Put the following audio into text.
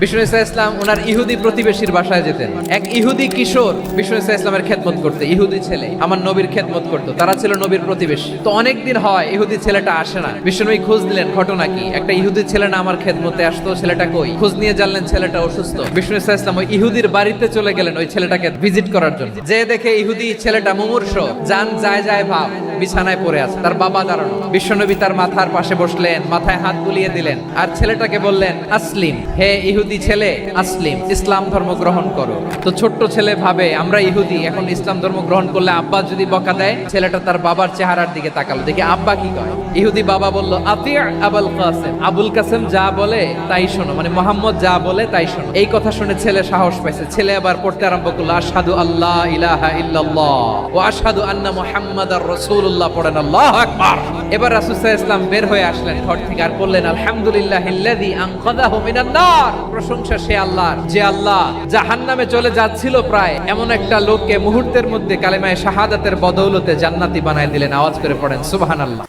বিষ্ণু ইসা ইসলাম ওনার ইহুদি প্রতিবেশীর বাসায় যেতেন। এক ইহুদি কিশোর বিষ্ণু ইসা ইসলামের খেদমত করতে, ইহুদি ছেলে আমার নবীর খেদমত করতো, তারা ছিল নবীর প্রতিবেশী। তো অনেকদিন হয় ইহুদি ছেলেটা আসে না। বিষ্ণুনবী খোঁজ দিলেন, ঘটনা কি? একটা ইহুদি ছেলে না আমার খেদমতে আসতো, ছেলেটা কই? খোঁজ নিয়ে জানলেন ছেলেটা অসুস্থ। বিষ্ণু ইসা ইসলাম ওই ইহুদির বাড়িতে চলে গেলেন ওই ছেলেটাকে ভিজিট করার জন্য। যে দেখে ইহুদি ছেলেটা মুমূর্ষ, জান যায় যায় ভাব, বিছানায় পড়ে আছে, তার বাবা দাঁড়ানো। বিশ্বনবী তার মাথার পাশে বসলেন, মাথায় হাত বুলিয়ে দিলেন আর ছেলেটাকে বললেন, আসলিম, হে ইহুদি ছেলে, আসলিম, ইসলাম ধর্ম গ্রহণ করো। তো ছোট্ট ছেলে ভাবে আমরা ইহুদি, এখন ইসলাম ধর্ম গ্রহণ করলে আব্বা যদি বকা দেয়। ছেলেটা তার বাবার চেহারার দিকে তাকালো, দেখি আব্বা কি কয়। ইহুদি বাবা বলল, আতিয়া আবুল কাসেম, আবুল কাসেম যা বলে তাই শোনো, মানে মোহাম্মদ যা বলে তাই শোনো। এই কথা শুনে ছেলে সাহস পাইছে। ছেলে আবার পড়তে আরম্ভ করলো, আশহাদু আল্লাহ ইলাহা ইল্লাল্লাহ ওয়া আশহাদু আন্না মুহাম্মাদার রাসূলুল্লাহ, পড়েন আল্লাহু আকবার। এবার রাসূল সাল্লাল্লাহু আলাইহি ওয়াসাল্লাম বের হয়ে আসলেন ঘর থেকে আর বললেন, আলহামদুলিল্লাহিল্লাযী আনকাযাহু মিনান নার, প্রশংসা সে আল্লাহর যে আল্লাহ জাহান্নামে চলে যাচ্ছিল প্রায় এমন একটা লোককে মুহূর্তের মধ্যে কালেমায়ে শাহাদাতের বদৌলতে জান্নাতি বানায় দিলেন। আওয়াজ করে পড়েন সুবহানাল্লাহ।